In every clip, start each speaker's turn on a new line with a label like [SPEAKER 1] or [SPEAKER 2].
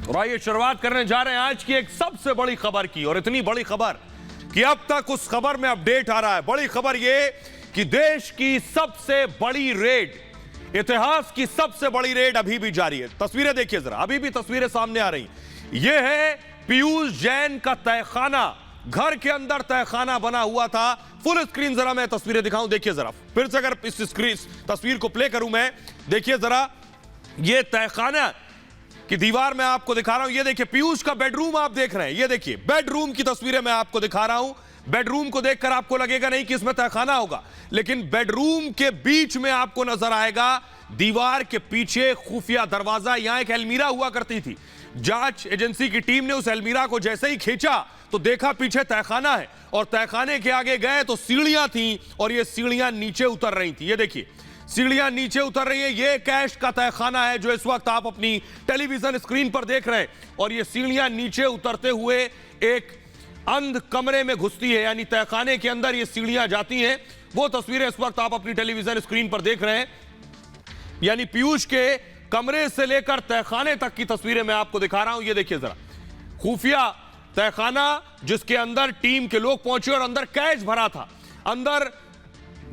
[SPEAKER 1] और आइए शुरुआत करने जा रहे हैं आज की एक सबसे बड़ी खबर की, और इतनी बड़ी खबर कि अब तक उस खबर में अपडेट आ रहा है। बड़ी खबर यह कि देश की सबसे बड़ी रेड, इतिहास की सबसे बड़ी रेड अभी भी जारी है। तस्वीरें देखिए जरा, अभी भी तस्वीरें सामने आ रही। यह है पीयूष जैन का तहखाना, घर के अंदर तहखाना बना हुआ था। फुल स्क्रीन जरा मैं तस्वीरें दिखाऊं, देखिए जरा फिर से, अगर इस स्क्रीन तस्वीर को प्ले करूं मैं, देखिए जरा, यह तहखाना की दीवार मैं आपको दिखा रहा हूं। ये देखिए पीयूष का बेडरूम आप देख रहे हैं, ये देखिए बेडरूम की तस्वीरें मैं आपको दिखा रहा हूं। बेडरूम को देखकर आपको लगेगा नहीं कि इसमें तहखाना होगा, लेकिन बेडरूम के बीच में आपको नजर आएगा दीवार के पीछे खुफिया दरवाजा। यहां एक अलमीरा हुआ करती थी। जांच एजेंसी की टीम ने उस अलमीरा को जैसे ही खींचा तो देखा पीछे तहखाना है, और तहखाने के आगे गए तो सीढ़ियां थी, और ये सीढ़ियां नीचे उतर रही थी। ये देखिए सीढ़ियां नीचे उतर रही है। ये कैश का तहखाना है जो इस वक्त आप अपनी टेलीविजन स्क्रीन पर देख रहे हैं, और ये सीढ़ियां नीचे उतरते हुए एक अंध कमरे में घुसती है, यानी तहखाने के अंदर ये सीढ़ियां जाती हैं। वो तस्वीरें इस वक्त आप अपनी टेलीविजन स्क्रीन पर देख रहे हैं, यानी पीयूष के कमरे से लेकर तहखाने तक की तस्वीरें मैं आपको दिखा रहा हूं। ये देखिए जरा, खुफिया तहखाना जिसके अंदर टीम के लोग पहुंचे और अंदर कैश भरा था, अंदर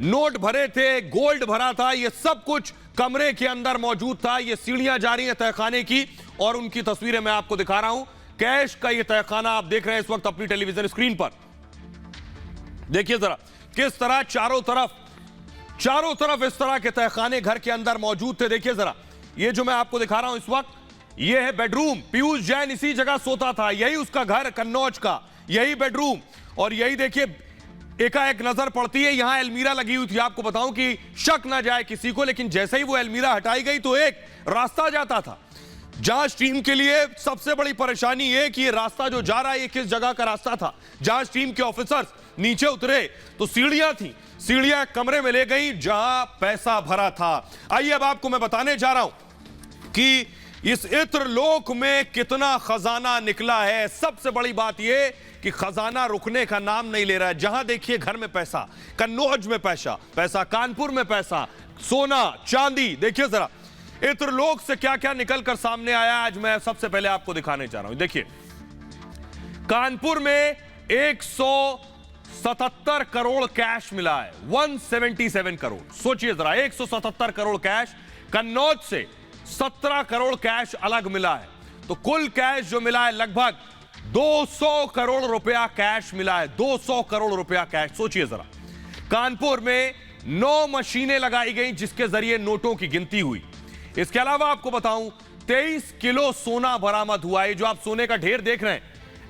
[SPEAKER 1] नोट भरे थे, गोल्ड भरा था, ये सब कुछ कमरे के अंदर मौजूद था। ये सीढ़ियां जा रही हैं तहखाने की, और उनकी तस्वीरें मैं आपको दिखा रहा हूं। कैश का ये तहखाना आप देख रहे हैं इस वक्त अपनी टेलीविजन स्क्रीन पर। देखिए जरा किस तरह चारों तरफ इस तरह के तहखाने घर के अंदर मौजूद थे। देखिए जरा, ये जो मैं आपको दिखा रहा हूं इस वक्त, ये है बेडरूम। पीयूष जैन इसी जगह सोता था, यही उसका घर कन्नौज का, यही बेडरूम। और यही देखिए एकाएक नजर पड़ती है, यहां अलमीरा लगी हुई थी। आपको बताऊं कि शक ना जाए किसी को, लेकिन जैसे ही वो अलमीरा हटाई गई तो एक रास्ता जाता था। जांच टीम के लिए सबसे बड़ी परेशानी यह कि ये रास्ता जो जा रहा है ये किस जगह का रास्ता था। जांच टीम के ऑफिसर्स नीचे उतरे तो सीढ़ियां थी, सीढ़ियां कमरे में ले गई जहां पैसा भरा था। आइए अब आपको मैं बताने जा रहा हूं कि इस इत्र लोक में कितना खजाना निकला है। सबसे बड़ी बात यह कि खजाना रुकने का नाम नहीं ले रहा है। जहां देखिए घर में पैसा, कन्नौज में पैसा, कानपुर में पैसा, सोना चांदी। देखिए जरा इत्र लोक से क्या क्या निकल कर सामने आया, आज मैं सबसे पहले आपको दिखाने जा रहा हूं। देखिए कानपुर में 177 करोड़ कैश मिला है, 177 करोड़। सोचिए जरा, 177 करोड़ कैश। कन्नौज से 17 करोड़ कैश अलग मिला है, तो कुल कैश जो मिला है लगभग 200 करोड़ रुपया कैश मिला है। 200 करोड़ रुपया कैश। सोचिए जरा, कानपुर में 9 मशीनें लगाई गई जिसके जरिए नोटों की गिनती हुई। इसके अलावा आपको बताऊं 23 किलो सोना बरामद हुआ है। जो आप सोने का ढेर देख रहे हैं,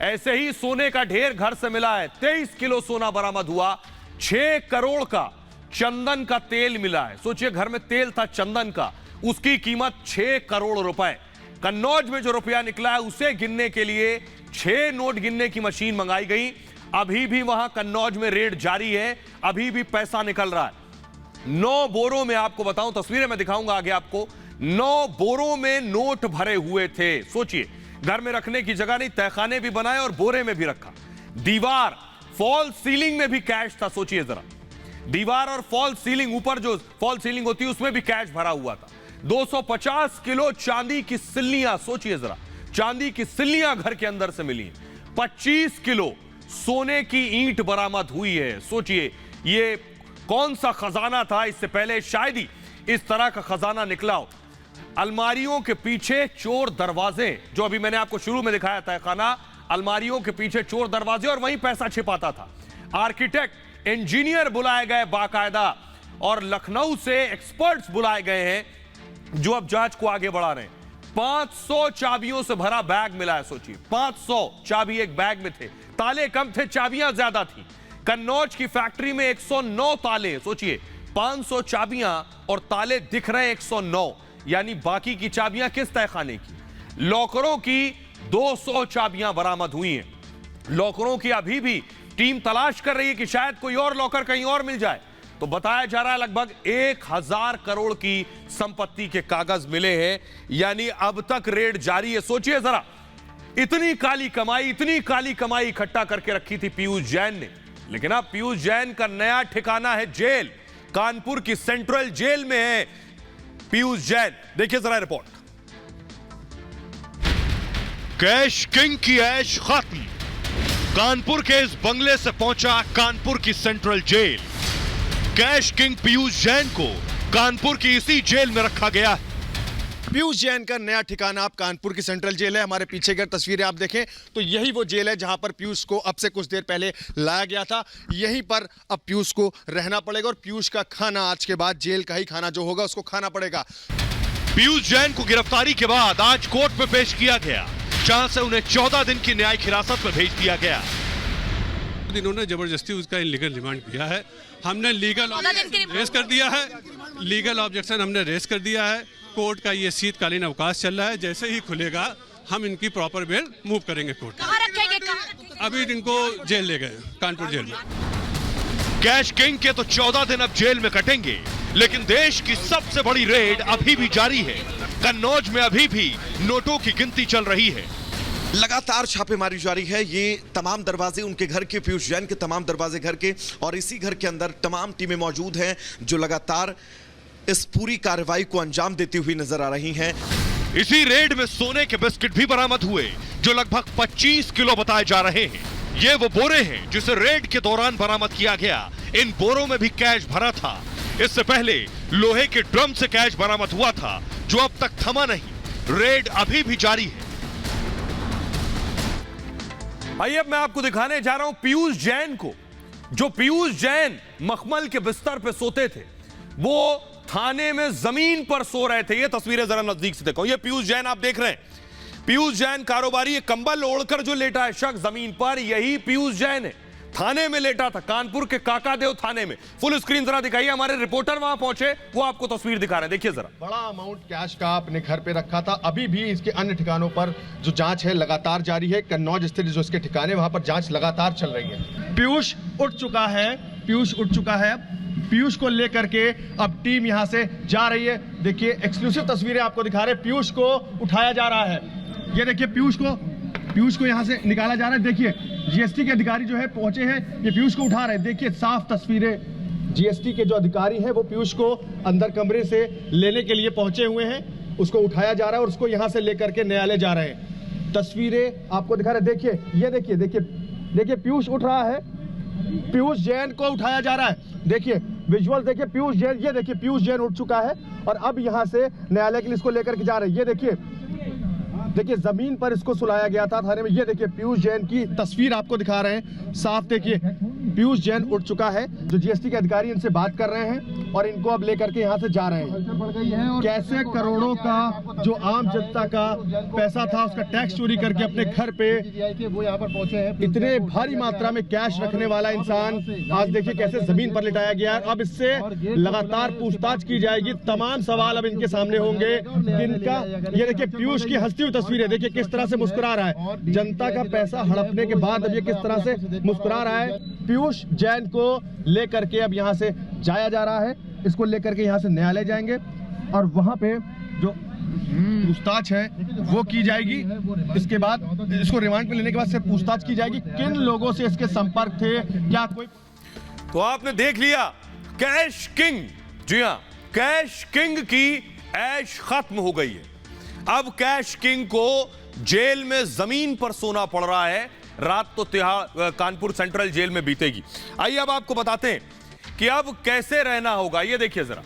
[SPEAKER 1] ऐसे ही सोने का ढेर घर से मिला है। 23 किलो सोना बरामद हुआ। 6 करोड़ का चंदन का तेल मिला है। सोचिए घर में तेल था चंदन का, उसकी कीमत 6 करोड़ रुपए। कन्नौज में जो रुपया निकला है उसे गिनने के लिए 6 नोट गिनने की मशीन मंगाई गई। अभी भी वहां कन्नौज में रेड जारी है, अभी भी पैसा निकल रहा है। 9 बोरों में, आपको बताऊं, तस्वीरें मैं दिखाऊंगा आगे आपको, 9 बोरों में नोट भरे हुए थे। सोचिए घर में रखने की जगह नहीं, तहखाने भी बनाए और बोरे में भी रखा। दीवार, फॉल सीलिंग में भी कैश था। सोचिए जरा, दीवार और फॉल सीलिंग, ऊपर जो फॉल सीलिंग होती है उसमें भी कैश भरा हुआ था। 250 किलो चांदी की सिल्लियां, सोचिए जरा, चांदी की सिल्लियां घर के अंदर से मिली। 25 किलो सोने की ईंट बरामद हुई है। सोचिए ये कौन सा खजाना था, इससे पहले शायद ही इस तरह का खजाना निकला हो। अलमारियों के पीछे चोर दरवाजे, जो अभी मैंने आपको शुरू में दिखाया था खाना, अलमारियों के पीछे चोर दरवाजे, और वहीं पैसा छिपाता था। आर्किटेक्ट, इंजीनियर बुलाए गए बाकायदा, और लखनऊ से एक्सपर्ट्स बुलाए गए हैं जो अब जांच को आगे बढ़ा रहे हैं। 500 चाबियों से भरा बैग मिला है। सोचिए 500 चाबी एक बैग में थे, ताले कम थे, चाबियां ज्यादा थी। कन्नौज की फैक्ट्री में 109 ताले। सोचिए 500 चाबियां और ताले दिख रहे हैं 109, यानी बाकी की चाबियां किस तहखाने की। लॉकरों की 200 चाबियां बरामद हुई हैं। लॉकरों की अभी भी टीम तलाश कर रही है कि शायद कोई और लॉकर कहीं और मिल जाए। तो बताया जा रहा है लगभग 1000 करोड़ की संपत्ति के कागज मिले हैं, यानी अब तक रेड जारी है। सोचिए जरा, इतनी काली कमाई इकट्ठा करके रखी थी पीयूष जैन ने, लेकिन अब पीयूष जैन का नया ठिकाना है जेल। कानपुर की सेंट्रल जेल में है पीयूष जैन। देखिए जरा रिपोर्ट।
[SPEAKER 2] कैश किंग की ऐश खत्म। कानपुर के इस बंगले से पहुंचा कानपुर की central jail. Cash king Piyush Jain को कानपुर की इसी जेल में रखा गया है।
[SPEAKER 3] पीयूष जैन का नया ठिकाना आप कानपुर की सेंट्रल जेल है। हमारे पीछे की तस्वीरें आप देखें तो यही वो जेल है जहां पर पीयूष को अब से कुछ देर पहले लाया गया था। यहीं पर अब पीयूष को रहना पड़ेगा और पीयूष का खाना आज के बाद जेल का ही खाना जो होगा उसको खाना पड़ेगा।
[SPEAKER 2] पीयूष जैन को गिरफ्तारी के बाद आज कोर्ट में पेश किया गया, जहां से उन्हें 14 दिन की न्यायिक हिरासत में भेज दिया गया।
[SPEAKER 4] इन्होंने जबरदस्ती उसका इलीगल रिमांड किया है। हमने लीगल रेस कर दिया है, लीगल ऑब्जेक्शन हमने रेस कर दिया है। कोर्ट का ये शीतकालीन अवकाश चल रहा है, जैसे ही खुलेगा हम इनकी प्रॉपर बेल मूव करेंगे कोर्ट।
[SPEAKER 5] कहाँ रखेंगे?
[SPEAKER 4] अभी इनको जेल ले गए, कानपुर जेल में।
[SPEAKER 2] कैश किंग के तो 14 दिन अब जेल में कटेंगे, लेकिन देश की सबसे बड़ी रेड अभी भी जारी है। कन्नौज में अभी भी नोटों की गिनती चल रही है।
[SPEAKER 3] लगातार छापेमारी जारी है। ये तमाम दरवाजे उनके घर के, पीयूष जैन के तमाम दरवाजे घर के, और इसी घर के अंदर तमाम टीमें मौजूद हैं जो लगातार इस पूरी कार्रवाई को अंजाम देती हुई नजर आ रही हैं।
[SPEAKER 2] इसी रेड में सोने के बिस्किट भी बरामद हुए, जो लगभग 25 किलो बताए जा रहे हैं। ये वो बोरे हैं जिसे रेड के दौरान बरामद किया गया। इन बोरों में भी कैश भरा था। इससे पहले लोहे के ड्रम से कैश बरामद हुआ था, जो अब तक थमा नहीं। रेड अभी भी जारी है।
[SPEAKER 1] आइए अब मैं आपको दिखाने जा रहा हूं पीयूष जैन को। जो पीयूष जैन मखमल के बिस्तर पे सोते थे, वो थाने में जमीन पर सो रहे थे। ये तस्वीरें जरा नजदीक से देखो। ये पीयूष जैन आप देख रहे हैं। पीयूष जैन कारोबारी, ये कंबल ओढ़कर जो लेटा है शख्स जमीन पर, यही पीयूष जैन है। थाने में लेटा था, कानपुर के काकादेव थाने में। फुल स्क्रीन जरा दिखाइए, हमारे रिपोर्टर वहां पहुंचे, वो आपको तस्वीर दिखा रहे हैं। देखिए जरा।
[SPEAKER 3] बड़ा अमाउंट कैश का अपने घर पे रखा था। अभी भी इसके अन्य ठिकानों पर जो जांच है लगातार जारी है। कन्नौज स्थित जो इसके ठिकाने वहां पर जांच लगातार चल रही है।
[SPEAKER 6] पीयूष उठ चुका है, पीयूष उठ चुका है। पीयूष को लेकर के अब टीम यहां से जा रही है। देखिए एक्सक्लूसिव तस्वीरें आपको दिखा रहे हैं। पीयूष को उठाया जा रहा है। ये देखिए पीयूष को यहां से निकाला जा रहा है। देखिए जीएसटी के अधिकारी जो है पहुंचे हैं, ये पीयूष को उठा रहे हैं। देखिए साफ तस्वीरें, जीएसटी के जो अधिकारी हैं वो पीयूष को अंदर कमरे से लेने के लिए पहुंचे हुए हैं। उसको उठाया जा रहा है और उसको यहां से लेकर के न्यायालय जा रहे हैं। तस्वीरें आपको दिखा रहे हैं। देखिए ये देखिए पीयूष उठ रहा है। पीयूष जैन को उठाया जा रहा है। देखिए विजुअल देखिए, पीयूष जैन, ये देखिए पीयूष जैन उठ चुका है और अब यहां से न्यायालय के लिए इसको लेकर के जा रहे हैं। ये देखिए जमीन पर इसको सुलाया गया था थाने में। ये देखिए पीयूष जैन की तस्वीर आपको दिखा रहे हैं। साफ देखिए पीयूष जैन उठ चुका है। जो जीएसटी के अधिकारी इनसे बात कर रहे हैं और इनको अब लेकर के यहाँ से जा रहे हैं। कैसे करोड़ों का जो आम जनता का पैसा था उसका टैक्स चोरी करके अपने घर पे वो यहाँ पर पहुंचे हैं। इतने भारी मात्रा में कैश रखने वाला इंसान आज देखिए कैसे जमीन पर लिटाया गया है। अब इससे लगातार पूछताछ की जाएगी। तमाम सवाल अब इनके सामने होंगे। इनका ये देखिए पीयूष की हंसती हुई तस्वीरें, देखिए किस तरह से मुस्कुरा रहा है। जनता का पैसा हड़पने के बाद अब ये किस तरह से मुस्कुरा रहा है। पीयूष जैन को लेकर के अब यहां से जाया जा रहा है। इसको लेकर के यहां से न्यायालय जाएंगे और वहां पे जो पूछताछ है वो की जाएगी। इसके बाद इसको रिमांड पे लेने के बाद से पूछताछ की जाएगी। किन लोगों से इसके संपर्क थे, क्या कोई।
[SPEAKER 1] तो आपने देख लिया कैश किंग। जी हां, कैश किंग की ऐश खत्म हो गई है। अब कैश किंग को जेल में जमीन पर सोना पड़ रहा है। रात तो कानपुर सेंट्रल जेल में बीतेगी। आइए अब आपको बताते हैं कि अब कैसे रहना होगा। ये देखिए जरा,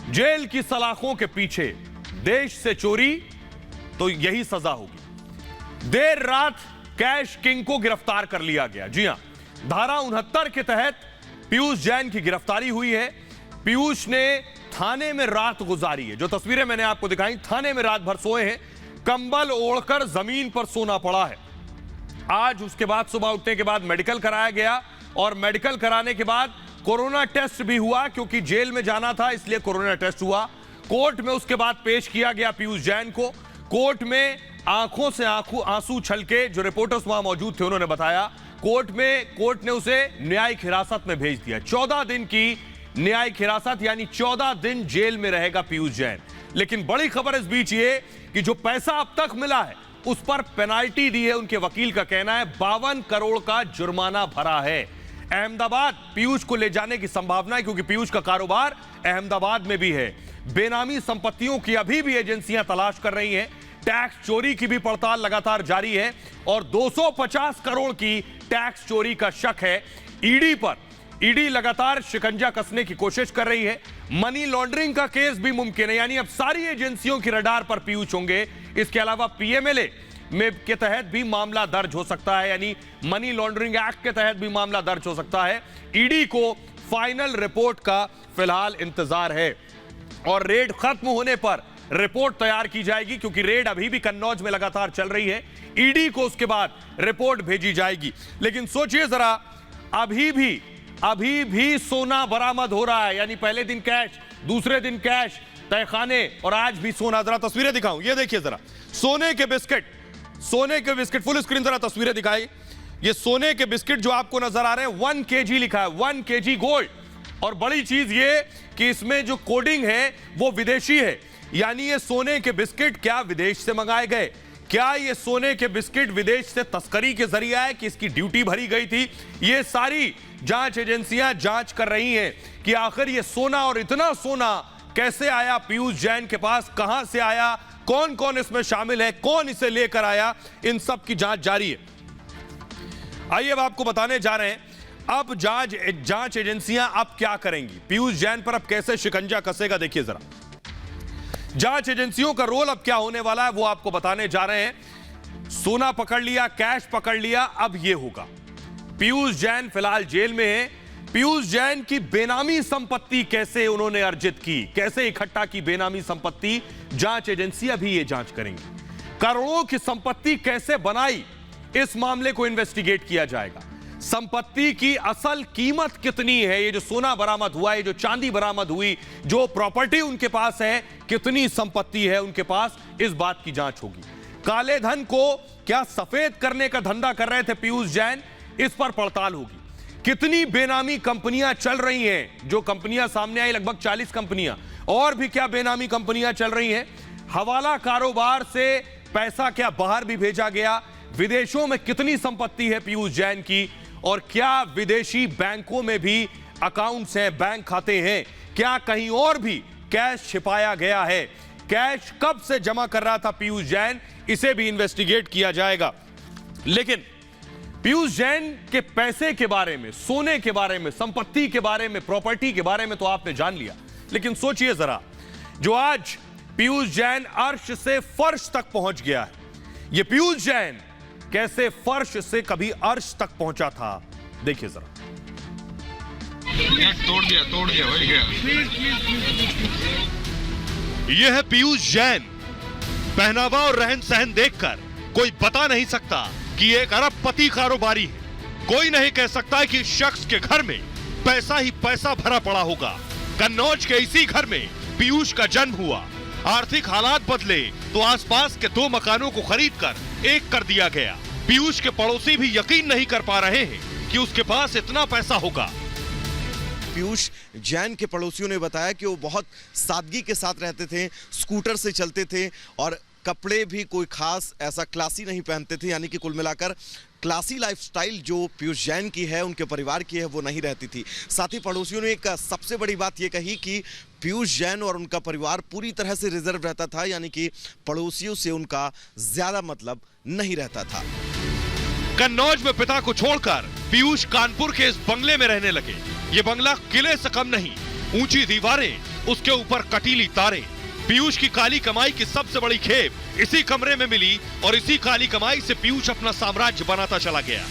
[SPEAKER 1] जेल की सलाखों के पीछे देश से चोरी तो यही सजा होगी। देर रात कैश किंग को गिरफ्तार कर लिया गया। जी हां, धारा 69 के तहत पीयूष जैन की गिरफ्तारी हुई है। पीयूष ने थाने में रात गुजारी है। जो तस्वीरें मैंने आपको दिखाई, थाने में रात भर सोए हैं। कंबल ओढ़कर जमीन पर सोना पड़ा है। आज उसके बाद सुबह उठने के बाद मेडिकल कराया गया और मेडिकल कराने के बाद कोरोना टेस्ट भी हुआ, क्योंकि जेल में जाना था इसलिए कोरोना टेस्ट हुआ। कोर्ट में उसके बाद पेश किया गया पीयूष जैन को। कोर्ट में आंखों से आंसू छलके, जो रिपोर्टर्स वहां मौजूद थे उन्होंने बताया, कोर्ट ने उसे न्यायिक हिरासत में भेज दिया। 14 दिन की न्यायिक हिरासत, यानी 14 दिन जेल में रहेगा पीयूष जैन। लेकिन बड़ी खबर इस बीच ये कि जो पैसा अब तक मिला है उस पर पेनाल्टी दी है। उनके वकील का कहना है 52 करोड़ का जुर्माना भरा है। अहमदाबाद पीयूष को ले जाने की संभावना है, क्योंकि पीयूष का कारोबार अहमदाबाद में भी है। बेनामी संपत्तियों की अभी भी एजेंसियां तलाश कर रही हैं। टैक्स चोरी की भी पड़ताल लगातार जारी है और 250 करोड़ की टैक्स चोरी का शक है ईडी पर। ईडी लगातार शिकंजा कसने की कोशिश कर रही है। मनी लॉन्ड्रिंग का केस भी मुमकिन है, यानी अब सारी एजेंसियों की रडार पर पीयूष होंगे। इसके अलावा पीएमएलए में के तहत भी मामला दर्ज हो सकता है, यानी मनी लॉन्ड्रिंग एक्ट के तहत भी मामला दर्ज हो सकता है। ईडी को फाइनल रिपोर्ट का फिलहाल इंतजार है और रेड खत्म होने पर रिपोर्ट तैयार की जाएगी, क्योंकि रेड अभी भी कन्नौज में लगातार चल रही है। ईडी को उसके बाद रिपोर्ट भेजी जाएगी। लेकिन सोचिए जरा, अभी भी सोना बरामद हो रहा है, यानी पहले दिन कैश, दूसरे दिन कैश, तहखाने और आज भी सोना। जरा तस्वीरें दिखाऊं, ये देखिए जरा, सोने के बिस्किट फुल स्क्रीन जरा तस्वीरें दिखाई। ये सोने के बिस्किट जो आपको नजर आ रहे हैं 1 kg लिखा है, 1 kg गोल्ड। और बड़ी चीज ये कि इसमें जो कोडिंग है वो विदेशी है, यानी ये सोने के बिस्किट क्या विदेश से मंगाए गए? क्या ये सोने के बिस्किट विदेश से तस्करी के जरिए आए कि इसकी ड्यूटी भरी गई थी? ये सारी जांच एजेंसियां जांच कर रही हैं कि आखिर ये सोना और इतना सोना कैसे आया पीयूष जैन के पास, कहां से आया, कौन कौन इसमें शामिल है, कौन इसे लेकर आया, इन सब की जांच जारी है। आइए अब आपको बताने जा रहे हैं अब जांच एजेंसियां अब क्या करेंगी, पीयूष जैन पर अब कैसे शिकंजा कसेगा। देखिए जरा, जांच एजेंसियों का रोल अब क्या होने वाला है वो आपको बताने जा रहे हैं। सोना पकड़ लिया, कैश पकड़ लिया, अब ये होगा। पीयूष जैन फिलहाल जेल में है। पीयूष जैन की बेनामी संपत्ति कैसे उन्होंने अर्जित की, कैसे इकट्ठा की बेनामी संपत्ति, जांच एजेंसियां भी ये जांच करेंगी। करोड़ों की संपत्ति कैसे बनाई, इस मामले को इन्वेस्टिगेट किया जाएगा। संपत्ति की असल कीमत कितनी है, ये जो सोना बरामद हुआ, ये जो चांदी बरामद हुई, जो प्रॉपर्टी उनके पास है, कितनी संपत्ति है उनके पास, इस बात की जांच होगी। काले धन को क्या सफेद करने का धंधा कर रहे थे पीयूष जैन, इस पर पड़ताल होगी। कितनी बेनामी कंपनियां चल रही हैं, जो कंपनियां सामने आई लगभग 40 कंपनियां, और भी क्या बेनामी कंपनियां चल रही हैं। हवाला कारोबार से पैसा क्या बाहर भी भेजा गया, विदेशों में कितनी संपत्ति है पीयूष जैन की, और क्या विदेशी बैंकों में भी अकाउंट्स हैं, बैंक खाते हैं, क्या कहीं और भी कैश छिपाया गया है, कैश कब से जमा कर रहा था पीयूष जैन, इसे भी इन्वेस्टिगेट किया जाएगा। लेकिन पीयूष जैन के पैसे के बारे में, सोने के बारे में, संपत्ति के बारे में, प्रॉपर्टी के बारे में तो आपने जान लिया, लेकिन सोचिए जरा, जो आज पीयूष जैन अर्श से फर्श तक पहुंच गया है, ये पीयूष जैन कैसे फर्श से कभी अर्श तक पहुंचा था, देखिए जरा।
[SPEAKER 2] तोड़ दिया हो गया। यह है पीयूष जैन। पहनावा और रहन सहन देखकर कोई बता नहीं सकता कि ये एक अरबपति कारोबारी है। कोई नहीं कह सकता कि इस शख्स के घर में पैसा ही पैसा भरा पड़ा होगा। कन्नौज के इसी घर में पीयूष का जन्म हुआ। आर्थिक हालात बदले तो आसपास के 2 मकानों को खरीदकर एक कर दिया गया। पीयूष के पड़ोसी भी यकीन नहीं कर पा रहे हैं कि उसके पास इतना पैसा होगा।
[SPEAKER 3] पीयूष जैन के पड़ोसियों ने बताया कि वो बहुत सादगी के साथ रहते थे, स्कूटर से चलते थे और कपड़े भी कोई खास ऐसा क्लासी नहीं पहनते थे, यानी कि कुल मिलाकर क्लासी लाइफस्टाइल जो पीयूष जैन की है, उनके परिवार की है, वो नहीं रहती थी। साथ ही पड़ोसियों ने एक सबसे बड़ी बात ये कही कि पीयूष जैन और उनका परिवार पूरी तरह से रिजर्व रहता था, यानी कि पड़ोसियों से उनका ज्यादा मतलब नहीं रहता था।
[SPEAKER 2] कन्नौज में पिता को छोड़कर पीयूष कानपुर के इस बंगले में रहने लगे। ये बंगला किले से कम नहीं, ऊंची दीवारें, उसके ऊपर कटीली तारें। पीयूष की काली कमाई की सबसे बड़ी खेप इसी कमरे में मिली और इसी काली कमाई से पीयूष अपना साम्राज्य बनाता चला गया।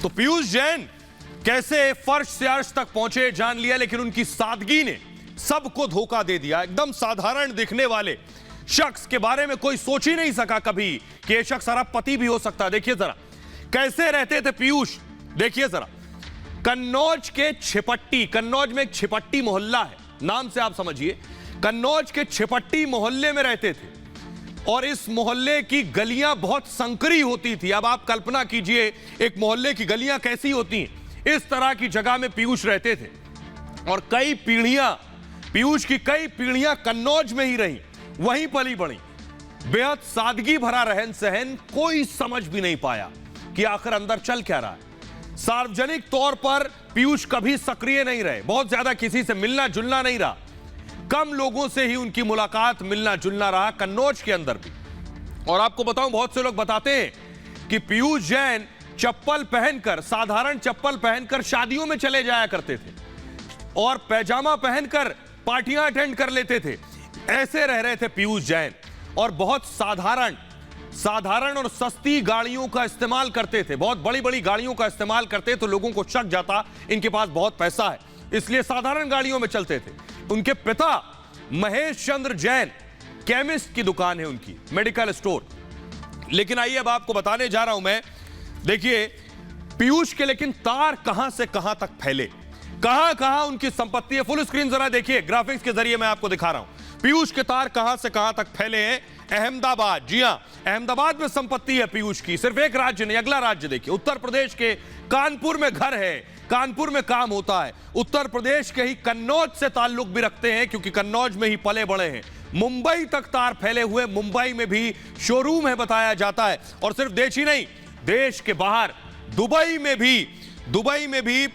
[SPEAKER 1] तो पीयूष जैन कैसे फर्श से अर्श तक पहुंचे जान लिया, लेकिन उनकी सादगी ने सबको धोखा दे दिया। एकदम साधारण दिखने वाले शख्स के बारे में कोई सोच ही नहीं सका कभी कि यह शख्स अरबपति भी हो सकता है। देखिए जरा कैसे रहते थे पीयूष, देखिए जरा। कन्नौज के छिपट्टी, कन्नौज में एक छिपट्टी मोहल्ला है, नाम से आप समझिए, कन्नौज के छिपट्टी मोहल्ले में रहते थे और इस मोहल्ले की गलियां बहुत संकरी होती थी। अब आप कल्पना कीजिए एक मोहल्ले की गलियां कैसी होती हैं। इस तरह की जगह में पीयूष रहते थे और कई पीढ़ियां, पीयूष की कई पीढ़ियां कन्नौज में ही रही, वहीं पली बड़ी। बेहद सादगी भरा रहन सहन, कोई समझ भी नहीं पाया कि आखिर अंदर चल क्या रहा है। सार्वजनिक तौर पर पीयूष कभी सक्रिय नहीं रहे, बहुत ज्यादा किसी से मिलना जुलना नहीं रहा। कम लोगों से ही उनकी मुलाकात, मिलना जुलना रहा, कन्नौज के अंदर भी। और आपको बताऊं, बहुत से लोग बताते हैं कि पीयूष जैन चप्पल पहनकर, साधारण चप्पल पहनकर शादियों में चले जाया करते थे और पैजामा पहनकर पार्टियां अटेंड कर लेते थे। ऐसे रह रहे थे पीयूष जैन और बहुत साधारण और सस्ती गाड़ियों का इस्तेमाल करते थे, बहुत बड़ी बड़ी गाड़ियों का इस्तेमाल करते, तो लोगों को शक जाता इनके पास बहुत पैसा है, इसलिए साधारण गाड़ियों में चलते थे। उनके पिता महेश चंद्र जैन, केमिस्ट की दुकान है उनकी, मेडिकल स्टोर। लेकिन आइए अब आपको बताने जा रहा हूं मैं, देखिए पीयूष के लेकिन तार कहां से कहां तक फैले, कहां कहां उनकी संपत्ति है। फुल स्क्रीन जरा देखिए, ग्राफिक्स के जरिए मैं आपको दिखा रहा हूं पीयूष के तार कहां से कहां तक फैले हैं। अहमदाबाद, जी हां, अहमदाबाद में संपत्ति है पीयूष की। सिर्फ एक राज्य नहीं, अगला राज्य देखिए, उत्तर प्रदेश के कानपुर में घर है, कानपुर में काम होता है। उत्तर प्रदेश के ही कन्नौज से ताल्लुक भी रखते हैं क्योंकि कन्नौज में ही पले बड़े हैं। मुंबई तक तार फैले हुए, मुंबई में भी शोरूम है बताया जाता है। और सिर्फ देश ही नहीं, देश के बाहर दुबई में भी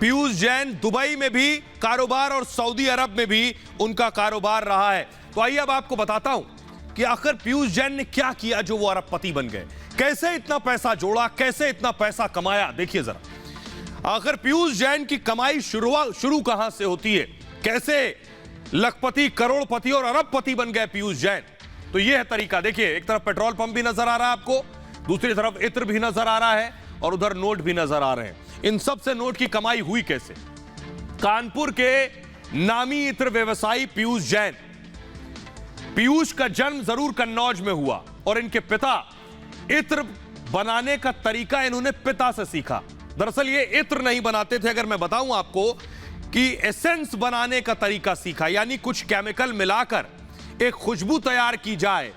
[SPEAKER 1] पीयूष जैन दुबई में भी कारोबार और सऊदी अरब में भी उनका कारोबार रहा है। तो आइए अब आपको बताता हूं कि आखिर पीयूष जैन ने क्या किया जो वो अरबपति बन गए, कैसे इतना पैसा जोड़ा, कैसे इतना पैसा कमाया। देखिए जरा, आखिर पीयूष जैन की कमाई शुरू कहां से होती है, कैसे लखपति, करोड़पति और अरबपति बन गए पीयूष जैन। तो यह है तरीका। देखिए, एक तरफ पेट्रोल पंप भी नजर आ रहा है आपको, दूसरी तरफ इत्र भी नजर आ रहा है और उधर नोट भी नजर आ रहे हैं। इन सब से नोट की कमाई हुई कैसे? कानपुर के नामी इत्र व्यवसायी पीयूष जैन, पीयूष का जन्म जरूर कन्नौज में हुआ और इनके पिता, इत्र बनाने का तरीका इन्होंने पिता से सीखा। दरअसल ये इत्र नहीं बनाते थे, अगर मैं बताऊं आपको कि एसेंस बनाने का तरीका सीखा, यानी कुछ केमिकल मिलाकर एक खुशबू तैयार की जाए,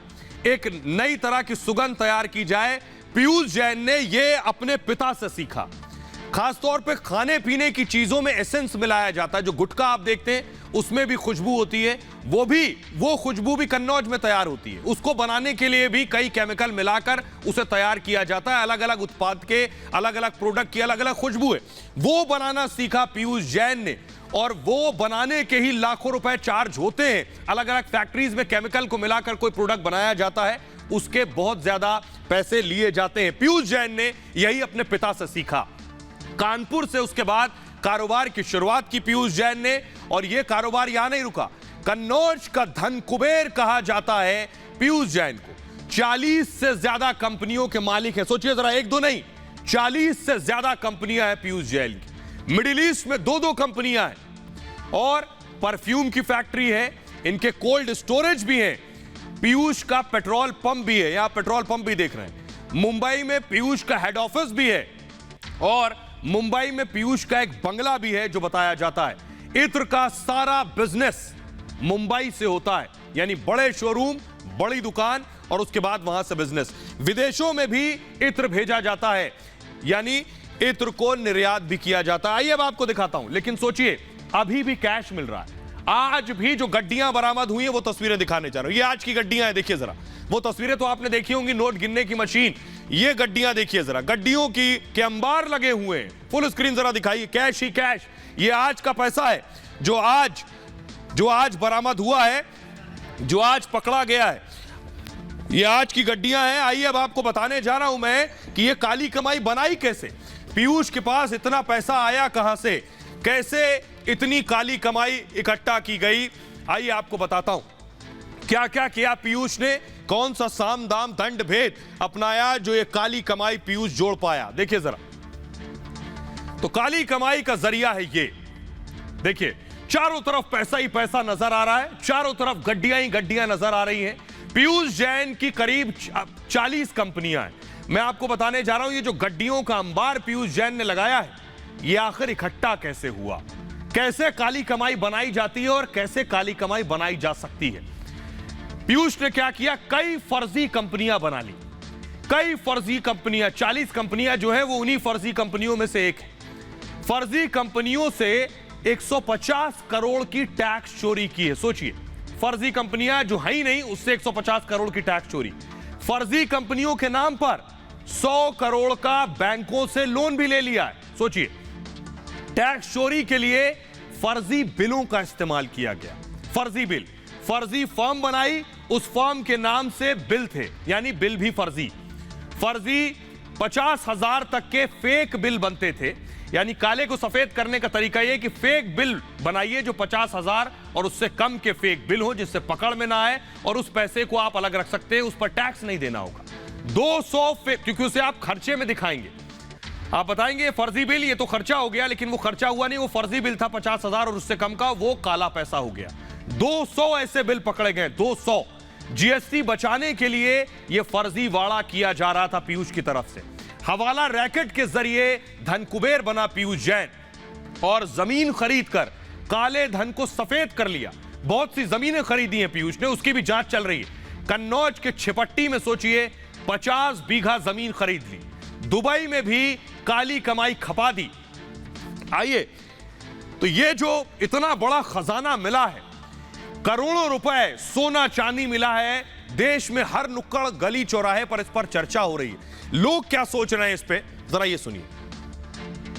[SPEAKER 1] एक नई तरह की सुगंध तैयार की जाए। पीयूष जैन ने यह अपने पिता से सीखा। खासतौर पे खाने पीने की चीजों में एसेंस मिलाया जाता है। जो गुटखा आप देखते हैं उसमें भी खुशबू होती है, वो खुशबू भी कन्नौज में तैयार होती है। उसको बनाने के लिए भी कई केमिकल मिलाकर उसे तैयार किया जाता है। अलग अलग उत्पाद के अलग अलग प्रोडक्ट की अलग अलग खुशबू है, वो बनाना सीखा पीयूष जैन ने। और वो बनाने के ही लाखों रुपए चार्ज होते हैं। अलग अलग फैक्ट्रीज में केमिकल को मिलाकर कोई प्रोडक्ट बनाया जाता है, उसके बहुत ज्यादा पैसे लिए जाते हैं। पीयूष जैन ने यही अपने पिता से सीखा। कानपुर से उसके बाद कारोबार की शुरुआत की पीयूष जैन ने, और यह कारोबार यहां नहीं रुका। कन्नौज का धन कुबेर कहा जाता है पीयूष जैन को। 40 से ज्यादा कंपनियों के मालिक हैं। सोचिए जरा, एक दो नहीं, 40 से ज्यादा कंपनियां हैं पीयूष जैन की। मिडिल ईस्ट में 2-2 कंपनियां हैं और परफ्यूम की फैक्ट्री है, इनके कोल्ड स्टोरेज भी है, पीयूष का पेट्रोल पंप भी है, यहां पेट्रोल पंप भी देख रहे हैं। मुंबई में पीयूष का हेड ऑफिस भी है और मुंबई में पीयूष का एक बंगला भी है जो बताया जाता है। इत्र का सारा बिजनेस मुंबई से होता है, यानी बड़े शोरूम, बड़ी दुकान और उसके बाद वहां से बिजनेस। विदेशों में भी इत्र भेजा जाता है, यानी इत्र को निर्यात भी किया जाता है। आइए अब आपको दिखाता हूं। लेकिन सोचिए, अभी भी कैश मिल रहा है। आज भी जो गड्डियां बरामद हुई हैं वो तस्वीरें दिखाने जा रहा हूं। ये आज की गड्डियां हैं, देखिए जरा। वो तस्वीरें तो आपने देखी होंगी, नोट गिनने की मशीन। ये गड्डियां देखिए जरा, गड्डियों की के अंबार लगे हुए हैं। फुल स्क्रीन जरा दिखाइए, कैश ही कैश। ये आज का पैसा है जो आज बरामद हुआ है, जो आज पकड़ा गया है। ये आज की गड्डियां हैं। आइए अब आपको बताने जा रहा हूं मैं कि ये काली कमाई बनाई कैसे, पीयूष के पास इतना पैसा आया कहां से, कैसे इतनी काली कमाई इकट्ठा की गई। आइए आपको बताता हूं क्या क्या किया पीयूष ने, कौन सा साम दाम दंड भेद अपनाया जो ये काली कमाई पीयूष जोड़ पाया। देखिए जरा, तो काली कमाई का जरिया है ये। देखिए, चारों तरफ पैसा ही पैसा नजर आ रहा है, चारों तरफ गड्डियां ही गड्डियां नजर आ रही हैं। पीयूष जैन की करीब 40 कंपनियां हैं। मैं आपको बताने जा रहा हूं, ये जो गड्डियों का अंबार पीयूष जैन ने लगाया है, ये आखिर इकट्ठा कैसे हुआ, कैसे काली कमाई बनाई जाती है और कैसे काली कमाई बनाई जा सकती है। पीयूष ने क्या किया, कई फर्जी कंपनियां बना ली, कई फर्जी कंपनियां। 40 कंपनियां जो है वो उन्हीं फर्जी कंपनियों में से एक है। फर्जी कंपनियों से 150 करोड़ की टैक्स चोरी की है। सोचिए, फर्जी कंपनियां जो है ही नहीं, उससे 150 करोड़ की टैक्स चोरी। फर्जी कंपनियों के नाम पर 100 करोड़ का बैंकों से लोन भी ले लिया है। सोचिए, टैक्स चोरी के लिए फर्जी बिलों का इस्तेमाल किया गया। फर्जी बिल, फर्जी फॉर्म बनाई, उस फॉर्म के नाम से बिल थे, यानी बिल भी फर्जी। फर्जी 50,000 तक के फेक बिल बनते थे, यानी काले को सफेद करने का तरीका यह कि फेक बिल बनाइए जो 50,000 और उससे कम के फेक बिल हो, जिससे पकड़ में ना आए और उस पैसे को आप अलग रख सकते हैं, उस पर टैक्स नहीं देना होगा। 200 फेक, क्योंकि उसे आप खर्चे में दिखाएंगे, आप बताएंगे फर्जी बिल, ये तो खर्चा हो गया, लेकिन वो खर्चा हुआ नहीं, वो फर्जी बिल था 50,000 और उससे कम का, वो काला पैसा हो गया। 200 ऐसे बिल पकड़े गए, 200। जीएसटी बचाने के लिए यह फर्जीवाड़ा किया जा रहा था पीयूष की तरफ से। हवाला रैकेट के जरिए धन कुबेर बना पीयूष जैन और जमीन खरीदकर काले धन को सफेद कर लिया। बहुत सी जमीनें खरीदी हैं पीयूष ने, उसकी भी जांच चल रही है। कन्नौज के छिपट्टी में सोचिए 50 बीघा जमीन खरीद ली। दुबई में भी काली कमाई खपा दी। आइए, तो ये जो इतना बड़ा खजाना मिला है, करोड़ों रुपए सोना चांदी मिला है, देश में हर नुक्कड़ गली चौराहे पर इस पर चर्चा हो रही है। लोग क्या सोच रहे हैं इस पे, जरा ये सुनिए।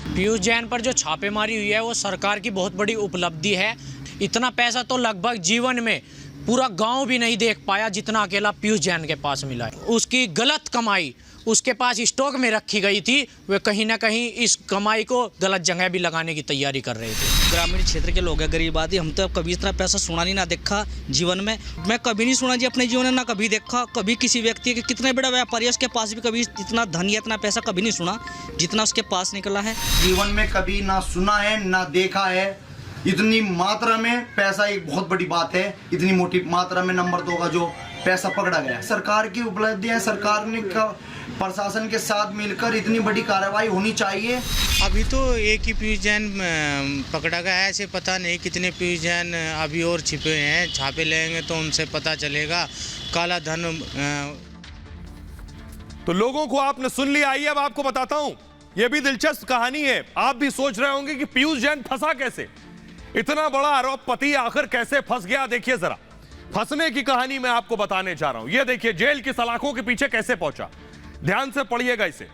[SPEAKER 5] पीयूष जैन पर जो छापेमारी हुई है वो सरकार की बहुत बड़ी उपलब्धि है। इतना पैसा तो लगभग जीवन में पूरा गांव भी नहीं देख पाया जितना अकेला पीयूष जैन के पास मिला है। उसकी गलत कमाई उसके पास स्टॉक में रखी गई थी, वे कहीं ना कहीं इस कमाई को गलत जगह भी लगाने की तैयारी कर रहे थे।
[SPEAKER 7] ग्रामीण क्षेत्र के लोग हैं, गरीब आदमी, हम तो कभी इतना पैसा सुना नहीं ना देखा जीवन में। मैं कभी नहीं सुना जी अपने जीवन में, ना कभी देखा। कभी किसी व्यक्ति के कितने बड़ा व्यापारी है उसके पास भी कभी इतना धन या इतना पैसा कभी नहीं सुना जितना उसके पास निकला है।
[SPEAKER 8] जीवन में कभी ना सुना है ना देखा है। इतनी मात्रा में पैसा एक बहुत बड़ी बात है। इतनी मोटी मात्रा में नंबर 2 का जो पैसा पकड़ा गया, सरकार की उपलब्धियां, सरकार ने प्रशासन के साथ मिलकर इतनी बड़ी कार्रवाई होनी चाहिए।
[SPEAKER 9] अभी तो एक ही पीयूष जैन पकड़ा गया है, ऐसे पता नहीं कितने पीयूष जैन अभी और छिपे हैं। छापे लेंगे तो उनसे पता चलेगा काला धन।
[SPEAKER 1] तो लोगों को आपने सुन लिया। आइए अब आपको बताता हूं, यह भी दिलचस्प कहानी है। आप भी सोच रहे होंगे कि पीयूष जैन फंसा कैसे, इतना बड़ा आरोपपति आखिर कैसे फंस गया। देखिए जरा, फंसने की कहानी मैं आपको बताने जा रहा हूं। यह देखिए जेल की सलाखों के पीछे कैसे पहुंचा, ध्यान से पढ़िएगा इसे।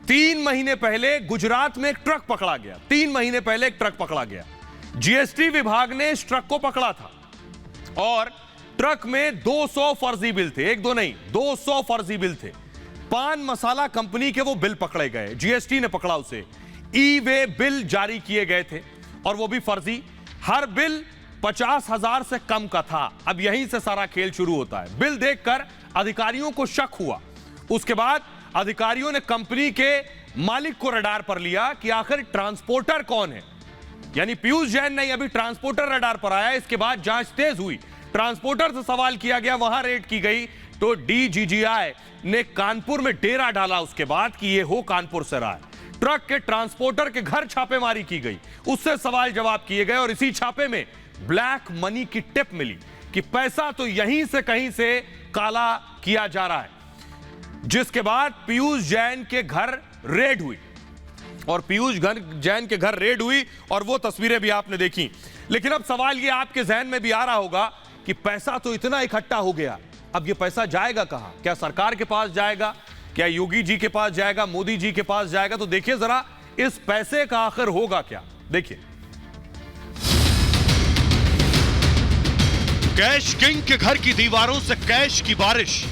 [SPEAKER 1] 3 महीने पहले गुजरात में एक ट्रक पकड़ा गया। 3 महीने पहले एक ट्रक पकड़ा गया। जीएसटी विभाग ने इस ट्रक को पकड़ा था और ट्रक में 200 फर्जी बिल थे। 1 2 नहीं, 200 फर्जी बिल थे। पान मसाला कंपनी के वो बिल पकड़े गए, जीएसटी ने पकड़ा उसे। ई वे बिल जारी किए गए थे और वो भी फर्जी। हर बिल 50,000 से कम का था। अब यहीं से सारा खेल शुरू होता है। बिल देखकर अधिकारियों को शक हुआ। उसके बाद अधिकारियों ने कंपनी के मालिक को रडार पर लिया कि आखिर ट्रांसपोर्टर कौन है। यानी पीयूष जैन नहीं, अभी ट्रांसपोर्टर रडार पर आया। इसके बाद जांच तेज हुई, ट्रांसपोर्टर से सवाल किया गया, वहां रेड की गई तो डीजीजीआई ने कानपुर में डेरा डाला उसके बाद कि यह हो कानपुर से रहा है। ट्रक के ट्रांसपोर्टर के घर छापेमारी की गई, उससे सवाल जवाब किए गए और इसी छापे में ब्लैक मनी की टिप मिली कि पैसा तो यहीं से कहीं से काला किया जा रहा है। जिसके बाद पीयूष जैन के घर रेड हुई और पीयूष जैन के घर रेड हुई और वो तस्वीरें भी आपने देखी। लेकिन अब सवाल ये आपके जहन में भी आ रहा होगा कि पैसा तो इतना इकट्ठा हो गया, अब ये पैसा जाएगा कहां? क्या सरकार के पास जाएगा? क्या योगी जी के पास जाएगा? मोदी जी के पास जाएगा? तो देखिए जरा इस पैसे का आखिर होगा क्या। देखिए,
[SPEAKER 2] कैश किंग के घर की दीवारों से कैश की बारिश।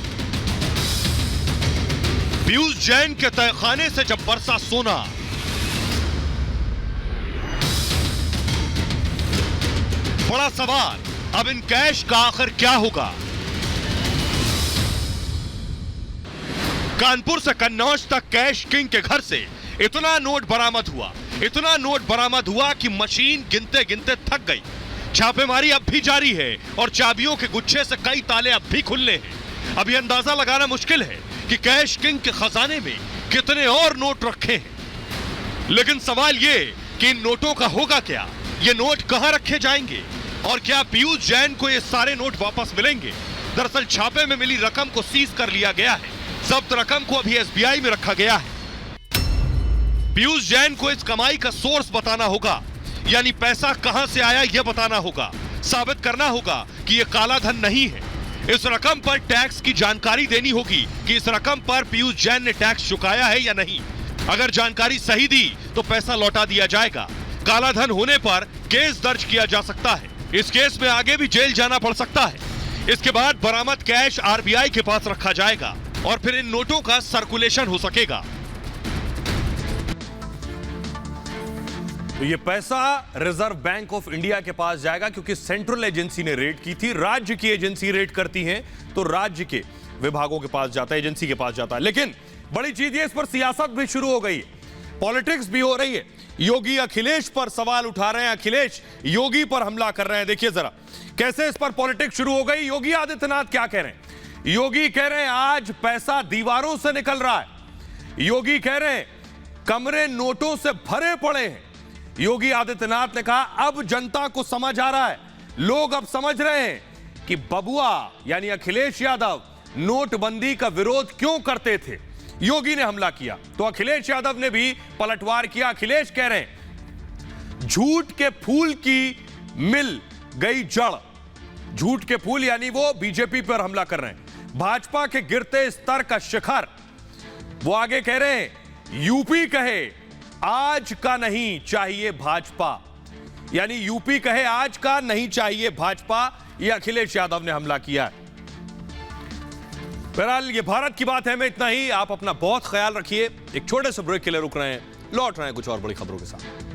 [SPEAKER 2] पीयूष जैन के तहखाने से जब बरसा सोना, बड़ा सवाल अब इन कैश का आखिर क्या होगा। कानपुर से कन्नौज तक कैश किंग के घर से इतना नोट बरामद हुआ, इतना नोट बरामद हुआ कि मशीन गिनते गिनते थक गई। छापेमारी अब भी जारी है और चाबियों के गुच्छे से कई ताले अब भी खुलने हैं। अब यह अंदाजा लगाना मुश्किल है कि कैश किंग के खजाने में कितने और नोट रखे हैं। लेकिन सवाल यह कि इन नोटों का होगा क्या, ये नोट कहां रखे जाएंगे और क्या पीयूष जैन को ये सारे नोट वापस मिलेंगे? दरअसल छापे में मिली रकम को सीज कर लिया गया है। जब्त रकम को अभी एसबीआई में रखा गया है। पीयूष जैन को इस कमाई का सोर्स बताना होगा, यानी पैसा कहां से आया यह बताना होगा, साबित करना होगा कि यह काला धन नहीं है। इस रकम पर टैक्स की जानकारी देनी होगी कि इस रकम पर पीयूष जैन ने टैक्स चुकाया है या नहीं। अगर जानकारी सही दी तो पैसा लौटा दिया जाएगा। काला धन होने पर केस दर्ज किया जा सकता है। इस केस में आगे भी जेल जाना पड़ सकता है। इसके बाद बरामद कैश आरबीआई के पास रखा जाएगा और फिर इन नोटों का सर्कुलेशन हो सकेगा।
[SPEAKER 1] तो ये पैसा रिजर्व बैंक ऑफ इंडिया के पास जाएगा, क्योंकि सेंट्रल एजेंसी ने रेड की थी। राज्य की एजेंसी रेड करती है तो राज्य के विभागों के पास जाता है, एजेंसी के पास जाता है। लेकिन बड़ी चीज ये, इस पर सियासत भी शुरू हो गई है, पॉलिटिक्स भी हो रही है। योगी अखिलेश पर सवाल उठा रहे हैं, अखिलेश योगी पर हमला कर रहे हैं। देखिए जरा कैसे इस पर पॉलिटिक्स शुरू हो गई। योगी आदित्यनाथ क्या कह रहे हैं? योगी कह रहे हैं आज पैसा दीवारों से निकल रहा है। योगी कह रहे हैं कमरे नोटों से भरे पड़े हैं। योगी आदित्यनाथ ने कहा अब जनता को समझ आ रहा है, लोग अब समझ रहे हैं कि बबुआ यानी अखिलेश यादव नोटबंदी का विरोध क्यों करते थे। योगी ने हमला किया तो अखिलेश यादव ने भी पलटवार किया। अखिलेश कह रहे हैं झूठ के फूल की मिल गई जड़। झूठ के फूल यानी वो बीजेपी पर हमला कर रहे हैं, भाजपा के गिरते स्तर का शिखर। वो आगे कह रहे हैं यूपी कहे आज का नहीं चाहिए भाजपा, यानी यूपी कहे आज का नहीं चाहिए भाजपा। ये अखिलेश यादव ने हमला किया है। बहरहाल ये भारत की बात है में इतना ही। आप अपना बहुत ख्याल रखिए। एक छोटे से ब्रेक के लिए रुक रहे हैं, लौट रहे हैं कुछ और बड़ी खबरों के साथ।